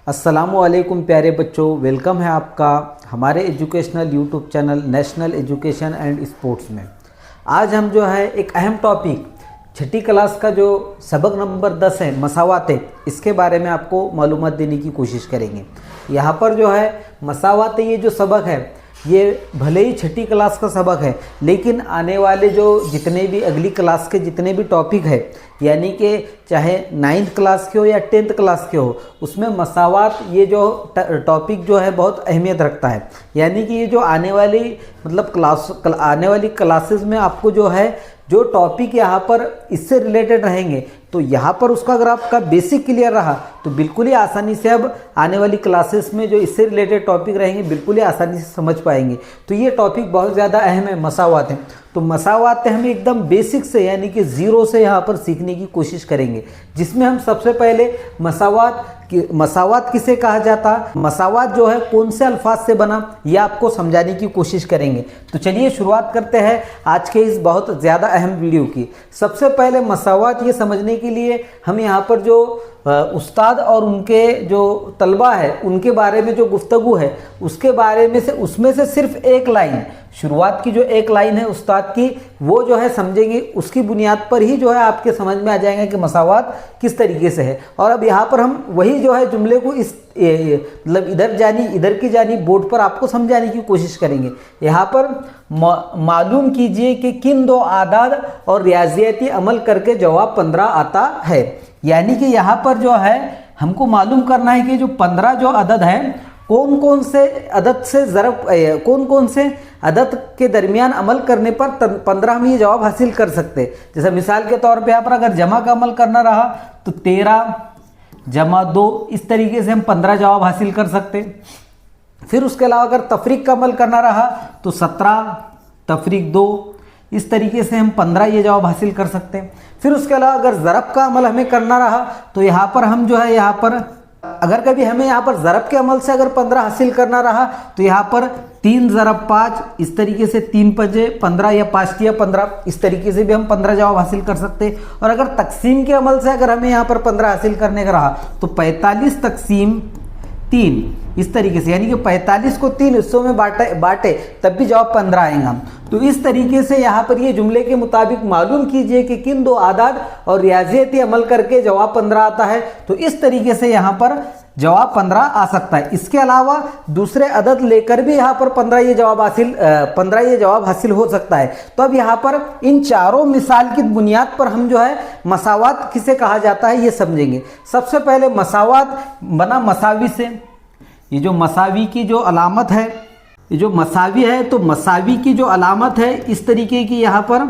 अस्सलामुअलैकुम प्यारे बच्चों, वेलकम है आपका हमारे educational YouTube channel national education and sports में। आज हम जो है एक अहम टॉपिक छठी क्लास का जो सबक नंबर 10 है मसावाते, इसके बारे में आपको मालूमात देने की कोशिश करेंगे। यहाँ पर जो है मसावाते ये जो सबक है ये भले ही छठी क्लास का सबक है, लेकिन आने वाले जो जितने भी अगली क्लास के जितने भी टॉपिक है, यानी कि चाहे 9th क्लास के हो या 10th क्लास के हो, उसमें मसावात ये जो टॉपिक जो है बहुत अहमियत रखता है। यानी कि ये जो आने वाली आने वाली क्लासेस में आपको जो है जो टॉपिक यहाँ पर इससे रिलेटेड रहेंगे, तो यहाँ पर उसका अगर आपका बेसिक क्लियर रहा तो बिल्कुल ही आसानी से अब आने वाली क्लासेस में जो इससे रिलेटेड टॉपिक रहेंगे बिल्कुल ही आसानी से समझ पाएंगे। तो ये टॉपिक बहुत ज़्यादा अहम है, मसावात है। तो मसावात हमें एकदम बेसिक से यानी कि ज़ीरो से यहाँ पर सीखने की कोशिश करेंगे, जिसमें हम सबसे पहले मसावात किसे कहा जाता, मसावात जो है कौन से अल्फाज से बना, यह आपको समझाने की कोशिश करेंगे। तो चलिए शुरुआत करते हैं आज के इस बहुत ज़्यादा अहम वीडियो की। सबसे पहले मसावात ये समझने के लिए हम यहाँ पर जो उस्ताद और उनके जो तलबा है उनके बारे में जो गुफ्तगू है उसके बारे में से उसमें से सिर्फ एक लाइन, शुरुआत की जो एक लाइन है उस्ताद की, वो जो है समझेंगे। उसकी बुनियाद पर ही जो है आपके समझ में आ जाएगा कि मसावात किस तरीके से है। और अब यहाँ पर हम वही जो है जुमले को इस मतलब इधर की जानी बोर्ड पर आपको समझाने की कोशिश करेंगे। यहाँ पर मालूम कीजिए कि किन दो आदाद और रियाजियती अमल करके जवाब 15 आता है। यानी कि यहाँ पर जो है हमको मालूम करना है कि जो 15 जो अदद है कौन कौन से अदद के दरमियान अमल करने पर 15 हम ये जवाब हासिल कर सकते। जैसे मिसाल के तौर पे यहाँ पर अगर जमा का अमल करना रहा तो 13 जमा 2, इस तरीके से हम 15 जवाब हासिल कर सकते। फिर उसके अलावा अगर तफरीक का अमल करना रहा तो 17 तफरीक 2, इस तरीके से हम 15 ये जवाब हासिल कर सकते हैं। फिर उसके अलावा अगर ज़रब का अमल हमें करना रहा तो यहाँ पर हम जो है यहाँ पर अगर कभी हमें यहाँ पर ज़रब के अमल से अगर 15 हासिल करना रहा तो यहाँ पर 3 ज़रब 5, इस तरीके से 3 पंजे 15 या 5 तिया 15, इस तरीके से भी हम 15 जवाब हासिल कर सकते हैं। और अगर तकसीम के अमल से अगर हमें यहाँ पर 15 हासिल करने का रहा तो 45 तकसीम 3, इस तरीके से, यानी कि 45 को 3 हिस्सों में बांटे तब भी जवाब 15 आएगा। तो इस तरीके से यहाँ पर ये जुमले के मुताबिक मालूम कीजिए कि किन दो आदाद और रियाजियती अमल करके जवाब 15 आता है। तो इस तरीके से यहाँ पर जवाब 15 आ सकता है। इसके अलावा दूसरे अदद लेकर भी यहाँ पर 15 ये जवाब हासिल हो सकता है। तो अब यहाँ पर इन चारों मिसाल की बुनियाद पर हम जो है मसावात किसे कहा जाता है ये समझेंगे। सबसे पहले मसावात बना मसावी से। ये जो मसावी की जो अलामत है, ये जो मसावी है, तो मसावी की जो अलामत है इस तरीके की, यहाँ पर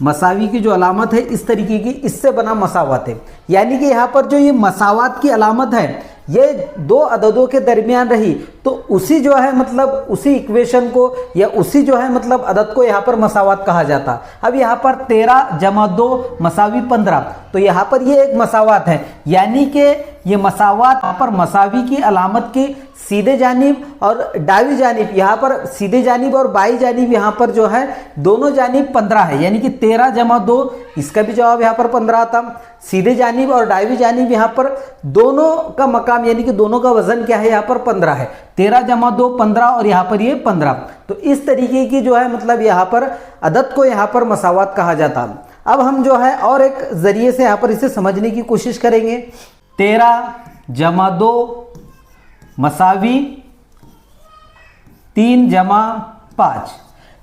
मसावी की जो अलामत है इस तरीके की, इससे बना मसावात है। यानी कि यहाँ पर जो ये मसावात की अलामत है ये दो अददों के दरमियान रही तो उसी जो है मतलब उसी इक्वेशन को या उसी जो है मतलब अदद को यहाँ पर मसावात कहा जाता। अब यहाँ पर 13 जमा 2 मसावी 15, तो यहाँ पर ये एक मसावात है। यानी कि ये मसावात यहाँ पर मसावी की अलामत की सीधे जानिब और दावी जानिब, यहाँ पर सीधे जानिब और बाई जानिब यहाँ पर जो है दोनों जानिब 15 है। यानी कि 13 जमा 2, इसका भी जवाब यहाँ पर 15 आता। सीधे जानिब और दावी जानिब यहाँ पर दोनों का मकाम यानी कि दोनों का वजन क्या है, यहाँ पर 15 है। 13 जमा 2 15 और यहाँ पर ये 15। तो इस तरीके की जो है मतलब यहाँ पर अदद को यहाँ पर मसावात कहा जाता। अब हम जो है और एक जरिए से यहाँ पर इसे समझने की कोशिश करेंगे। 13 जमा 2 मसावी 3 जमा 5,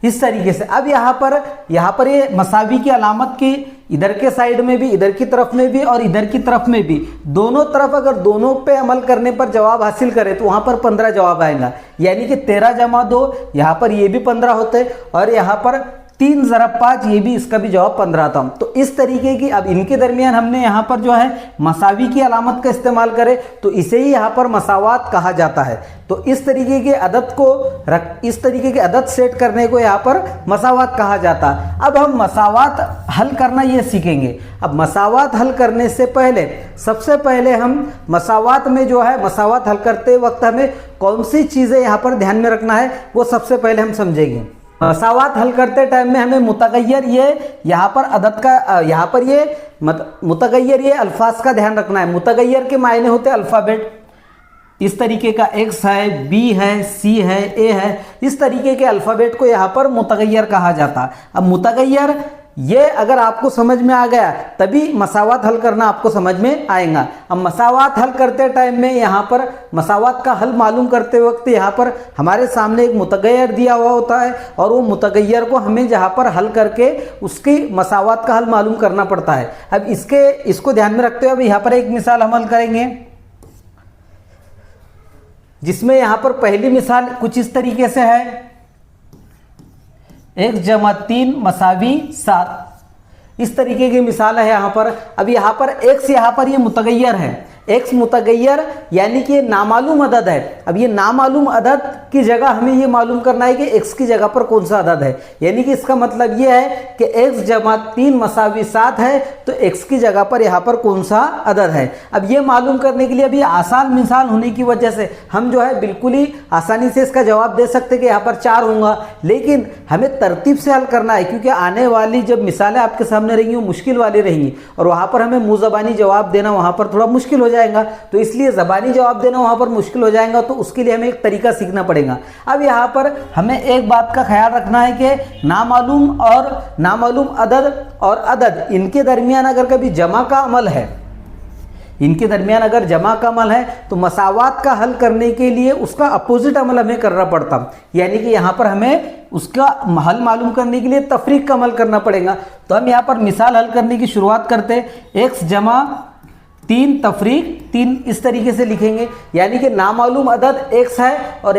इस तरीके से। अब यहाँ पर ये मसावी की अलामत की इधर के साइड में भी, इधर की तरफ में भी और इधर की तरफ में भी, दोनों तरफ अगर दोनों पे अमल करने पर जवाब हासिल करें तो वहाँ पर 15 जवाब आएगा। यानी कि 13 जमा 2, यहाँ पर ये भी 15 होते और यहाँ पर 3 ज़रब 5, ये भी, इसका भी जवाब 15 आता। तो इस तरीके की अब इनके दरमियान हमने यहाँ पर जो है मसावी की अलामत का इस्तेमाल करें तो इसे ही यहाँ पर मसावात कहा जाता है। तो इस तरीके के अदद सेट करने को यहाँ पर मसावात कहा जाता। अब हम मसावात हल करना ये सीखेंगे। अब मसावात हल करने से पहले सबसे पहले हम मसावात में जो है मसावात हल करते वक्त हमें कौन सी चीज़ें यहाँ पर ध्यान में रखना है वो सबसे पहले हम समझेंगे। मसावात हल करते टाइम में हमें मुतगय्यर ये यहाँ पर अदद का यहाँ पर ये मुतगय्यर ये अल्फाज का ध्यान रखना है। मुतगय्यर के मायने होते हैं अल्फ़ाबेट, इस तरीके का x है, b है, c है, a है, इस तरीके के अल्फ़ाबेट को यहाँ पर मुतगय्यर कहा जाता है। अब मुतगय्यर ये अगर आपको समझ में आ गया तभी मसावात हल करना आपको समझ में आएगा। अब मसावात हल करते टाइम में यहाँ पर मसावात का हल मालूम करते वक्त यहाँ पर हमारे सामने एक मुतगय्यर दिया हुआ होता है और वो मुतगय्यर को हमें जहाँ पर हल करके उसकी मसावात का हल मालूम करना पड़ता है। अब इसको ध्यान में रखते हुए अब यहाँ पर एक मिसाल हम हल करेंगे, जिसमें यहाँ पर पहली मिसाल कुछ इस तरीके से है, x जमा 3 मसावी 7, इस तरीके की मिसाल है यहाँ पर। अब यहाँ पर x यहाँ पर ये मुतगय्यर है, x मुतगय्यर यानी कि नामालूम अदद है। अब ये नामालूम अदद की जगह हमें ये मालूम करना है कि x की जगह पर कौन सा अदद है, यानी कि इसका मतलब ये है कि x जमा 3 मसावी 7 है तो x की जगह पर यहाँ पर कौन सा अदद है। अब ये मालूम करने के लिए अभी आसान मिसाल होने की वजह से हम जो है बिल्कुल ही आसानी से इसका जवाब दे सकते कि यहाँ पर 4 होगा, लेकिन हमें तरतीब से हल करना है क्योंकि आने वाली जब मिसालें आपके सामने रहेंगी वो मुश्किल वाली रहेंगी और वहाँ पर हमें मुँह ज़बानी जवाब देना वहाँ पर थोड़ा मुश्किल हो जाएगा। तो इसलिए ज़बानी जवाब देना वहाँ पर मुश्किल हो जाएगा, तो उसके लिए हमें एक तरीका सीखना पड़ेगा। अब यहाँ पर हमें एक बात का ख्याल रखना है कि नामालूम और नामालूम अदद और अदद इनके दरमियान अगर कभी जमा का अमल है, इनके दरमियान अगर जमा का अमल है तो मसावात का हल करने के लिए उसका अपोजिट अमल हमें करना पड़ता, यानी कि यहाँ पर हमें उसका हल मालूम करने के लिए तफरीक का अमल करना पड़ेगा। तो हम यहाँ पर मिसाल हल करने की शुरुआत करते, x जमा 3 तफरीक 3 इस तरीके से लिखेंगे, यानी कि नामालूम अदद x है और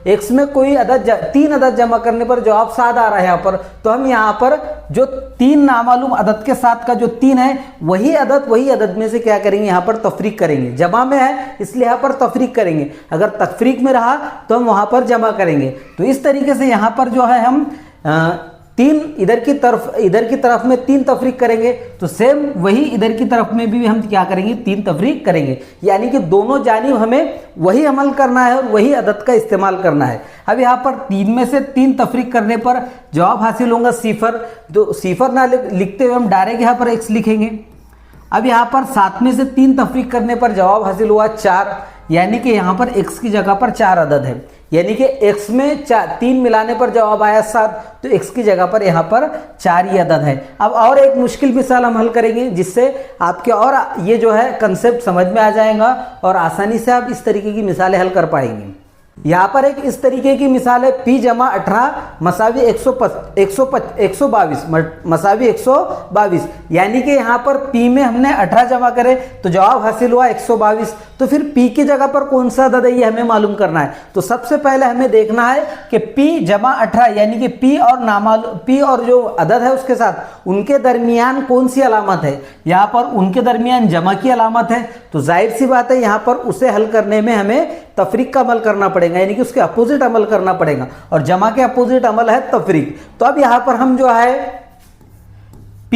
x में कोई अदद 3 अदद जमा करने पर जवाब 7 आ रहा है यहाँ पर। तो हम यहाँ पर जो 3 नामालूम अदद के साथ का जो 3 है वही अदद में से क्या करेंगे, यहाँ पर तफरीक करेंगे। जमा में है इसलिए यहाँ पर तफरीक करेंगे, अगर तफरीक में रहा तो हम वहाँ पर जमा करेंगे। तो इस तरीके से यहाँ पर जो है हम 3 इधर की तरफ में 3 तफरीक करेंगे, तो सेम वही इधर की तरफ में भी हम क्या करेंगे 3 तफरीक करेंगे, यानी कि दोनों जानिब हमें वही अमल करना है और वही अदद का इस्तेमाल करना है। अब यहाँ पर 3 में से 3 तफरीक करने पर जवाब हासिल होगा 0। तो 0 ना लिखते हुए हम डायरेक्ट यहाँ पर x लिखेंगे। अब यहाँ पर 7 में से 3 तफरीक करने पर जवाब हासिल हुआ 4, यानी कि यहाँ पर x की जगह पर 4 अदद है, यानी कि x में 3 मिलाने पर जवाब आया 7, तो x की जगह पर यहाँ पर 4 ही अदद है। अब और एक मुश्किल मिसाल हम हल करेंगे जिससे आपके और ये जो है कंसेप्ट समझ में आ जाएगा और आसानी से आप इस तरीके की मिसालें हल कर पाएंगे। यहाँ पर एक इस तरीके की मिसाल है, p जमा 18 मसावी 122 मसावी 122, यानी कि यहाँ पर p में हमने 18 जमा करे तो जवाब हासिल हुआ 122। तो फिर p की जगह पर कौन सा अदद है ये हमें मालूम करना है। तो सबसे पहले हमें देखना है कि p जमा 18 यानी कि p और जो अदद है उसके साथ उनके दरमियान कौन सी अलामत है, यहाँ पर उनके दरमियान जमा की अलामत है। तो जाहिर सी बात है यहाँ पर उसे हल करने में हमें तफरीक का अमल करना पड़ेगा, यानी कि उसके अपोजिट अमल करना पड़ेगा और जमा के अपोजिट अमल है तफरीक। तो अब यहाँ पर हम जो है p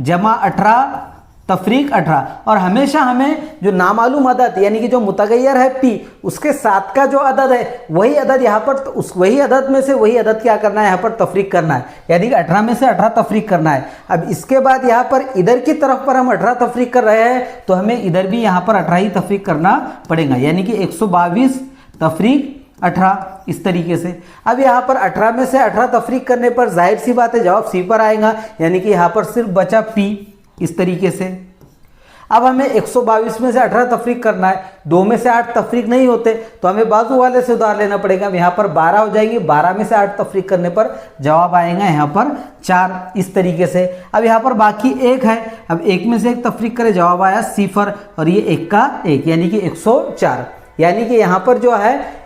जमा 18 तफरीक 18, और हमेशा हमें जो नामालूम अदद यानी कि जो मुतगय्यर है p उसके साथ का जो अदद है वही अदद यहाँ पर वही अदद में से वही अदद क्या करना है यहाँ पर तफरीक करना है, यानी कि 18 में से 18 तफरीक करना है। अब इसके बाद यहाँ पर इधर की तरफ पर हम 18 तफरीक कर रहे हैं तो हमें इधर भी यहाँ पर 18 ही तफरीक करना पड़ेगा, यानी कि 122 तफरीक 18 इस तरीके से। अब यहाँ पर 18 में से 18 तफरीक करने पर जाहिर सी बात है जवाब C पर आएगा, यानी कि यहाँ पर सिर्फ बचा P इस तरीके से। अब हमें 122 में से 18 तफरीक करना है, 2 में से 8 तफरीक नहीं होते तो हमें बाजू वाले से उधार लेना पड़ेगा। अब यहाँ पर 12 हो जाएंगे, 12 में से 8 तफरीक करने पर जवाब आएगा यहाँ पर 4 इस तरीके से। अब यहाँ पर बाकी 1 है, अब 1 में से 1 तफरीक करे जवाब आया 0 और ये 1 का 1 यानी कि 104, यानी कि यहाँ पर जो है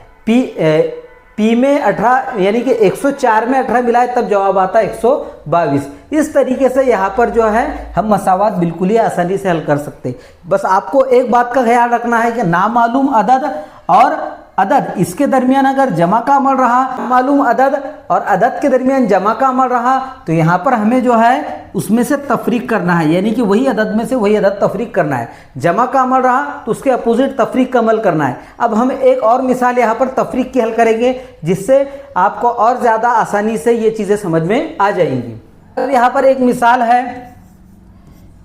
P में 18 यानी कि 104 में 18 मिलाए तब जवाब आता है 122। इस तरीके से यहाँ पर जो है हम मसावात बिल्कुल ही आसानी से हल कर सकते हैं। बस आपको एक बात का ख्याल रखना है कि नामालूम अदद और अदद इसके दरमियान अगर जमा का अमल रहा, मालूम अदद और अदद के दरमियान जमा का अमल रहा, तो यहाँ पर हमें जो है उसमें से तफरीक करना है, यानी कि वही अदद में से वही अदद तफरीक करना है। जमा का अमल रहा तो उसके अपोजिट तफरीक का अमल करना है। अब हम एक और मिसाल यहाँ पर तफरीक की हल करेंगे जिससे आपको और ज़्यादा आसानी से ये चीज़ें समझ में आ जाएंगी। अब यहाँ पर एक मिसाल है,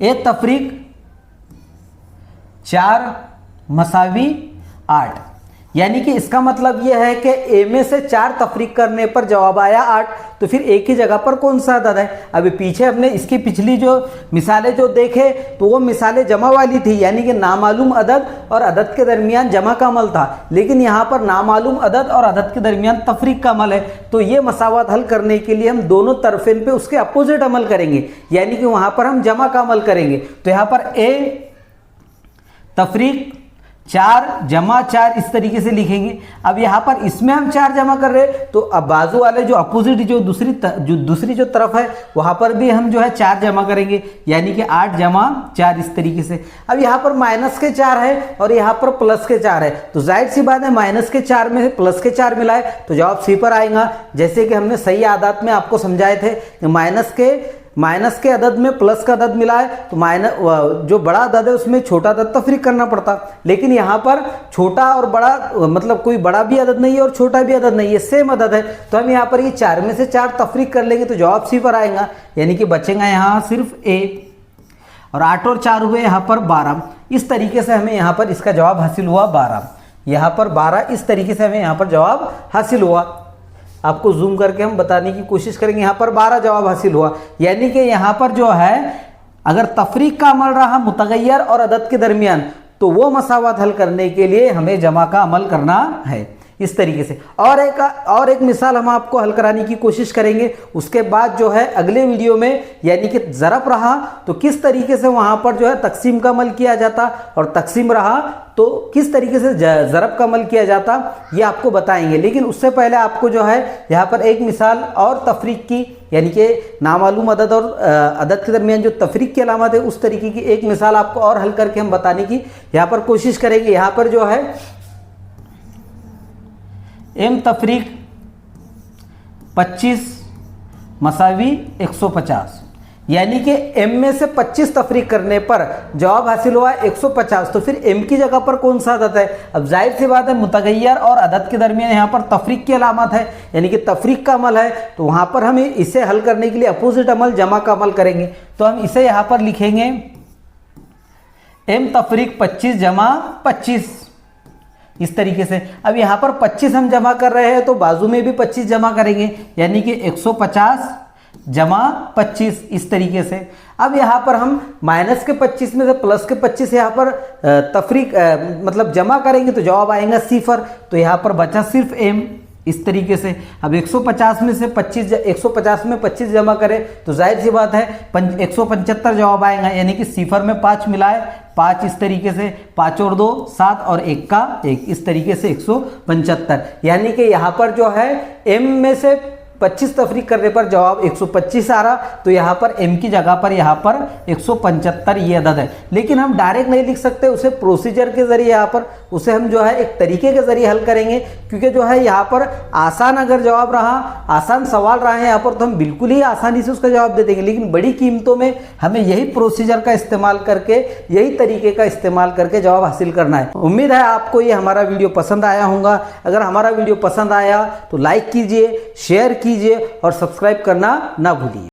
एक तफरीक 4 मसावी 8। यानी कि इसका मतलब यह है कि ए में से 4 तफरीक करने पर जवाब आया 8, तो फिर ए की जगह पर कौन सा अदद है? अभी पीछे हमने इसकी पिछली जो मिसालें जो देखे तो वो मिसालें जमा वाली थी, यानी कि नामालूम अदद और अदद के दरमियान जमा का अमल था, लेकिन यहाँ पर नामालूम अदद और अदद के दरमियान तफरीक का अमल है। तो ये मसावत हल करने के लिए हम दोनों तरफेन पे उसके अपोजिट अमल करेंगे, यानी कि वहाँ पर हम जमा का अमल करेंगे। तो यहाँ पर ए तफरीक 4 जमा 4 इस तरीके से लिखेंगे। अब यहाँ पर इसमें हम 4 जमा कर रहे हैं, तो अब बाजू वाले जो अपोजिट जो दूसरी जो तरफ है वहाँ पर भी हम जो है 4 जमा करेंगे, यानी कि 8 जमा 4 इस तरीके से। अब यहाँ पर माइनस के 4 है और यहाँ पर प्लस के 4 है, तो जाहिर सी बात है माइनस के 4 में से प्लस के 4 मिलाए तो जवाब सी पर आएगा। जैसे कि हमने सही आदत में आपको समझाए थे कि माइनस के अदद में प्लस का अदद मिला है तो जो बड़ा अदद है उसमें छोटा अदद तफरीक करना पड़ता, लेकिन यहाँ पर छोटा और बड़ा मतलब कोई बड़ा भी अदद नहीं है और छोटा भी अदद नहीं है, सेम अदद है। तो हम यहाँ पर ये 4 में से 4 तफरीक कर लेंगे तो जवाब सी पर आएगा, यानी कि बचेगा यहाँ सिर्फ ए। और 8 और 4 हुए यहाँ पर 12। इस तरीके से हमें यहाँ पर इसका जवाब हासिल हुआ 12। यहाँ पर 12 इस तरीके से हमें यहाँ पर जवाब हासिल हुआ। आपको जूम करके हम बताने की कोशिश करेंगे। यहाँ पर 12 जवाब हासिल हुआ, यानी कि यहाँ पर जो है अगर तफरीक का अमल रहा मुतगय्यर और अदद के दरमियान तो वो मसावत हल करने के लिए हमें जमा का अमल करना है इस तरीके से। और एक मिसाल हम आपको हल कराने की कोशिश करेंगे। उसके बाद जो है अगले वीडियो में, यानी कि ज़रब रहा तो किस तरीके से वहाँ पर जो है तकसीम का अमल किया जाता और तकसीम रहा तो किस तरीके से ज़रब का अमल किया जाता, ये आपको बताएंगे। लेकिन उससे पहले आपको जो है यहाँ पर एक मिसाल और तफरीक की, यानी कि नामालूम अदद और अदद के दरमियान जो तफरीक की अलामत है उस तरीके की एक मिसाल आपको और हल करके हम बताने की यहाँ पर कोशिश करेंगे। यहाँ पर जो है एम तफरीक 25 मसावी 150, यानी कि m में से 25 तफरीक करने पर जवाब हासिल हुआ 150। तो फिर m की जगह पर कौन सा अदद है? अब जाहिर सी बात है मुतगय्यर और अदद के दरमियान यहाँ पर तफरीक की अलामत है, यानी कि तफरीक का अमल है, तो वहाँ पर हम इसे हल करने के लिए अपोजिट अमल जमा का अमल करेंगे। तो हम इसे यहाँ पर लिखेंगे m तफरीक 25 जमा 25 इस तरीके से। अब यहाँ पर 25 हम जमा कर रहे हैं तो बाजू में भी 25 जमा करेंगे, यानी कि 150 जमा 25 इस तरीके से। अब यहाँ पर हम माइनस के 25 में से प्लस के 25 यहाँ पर तफरीक मतलब जमा करेंगे तो जवाब आएगा सिफर। तो यहाँ पर बचा सिर्फ m इस तरीके से। अब 150 में से 150 में 25 जमा करें तो जाहिर सी बात है 175 जवाब आएगा, यानी कि सिफर में 5 मिलाए 5 इस तरीके से, 5 और 2 7 और 1 का 1 इस तरीके से 175। यानी कि यहाँ पर जो है m में से 25 तफरीक करने पर जवाब 125 आ रहा, तो यहाँ पर m की जगह पर यहाँ पर 175 ये अदद है। लेकिन हम डायरेक्ट नहीं लिख सकते, उसे प्रोसीजर के जरिए यहाँ पर उसे हम जो है एक तरीके के जरिए हल करेंगे, क्योंकि जो है यहाँ पर आसान अगर जवाब रहा, आसान सवाल रहा है यहाँ पर तो हम बिल्कुल ही आसानी से उसका जवाब दे देंगे। लेकिन बड़ी कीमतों में हमें यही प्रोसीजर का इस्तेमाल करके, यही तरीके का इस्तेमाल करके जवाब हासिल करना है। उम्मीद है आपको ये हमारा वीडियो पसंद आया होगा। अगर हमारा वीडियो पसंद आया तो लाइक कीजिए, शेयर कीजिए और सब्सक्राइब करना ना भूलिए।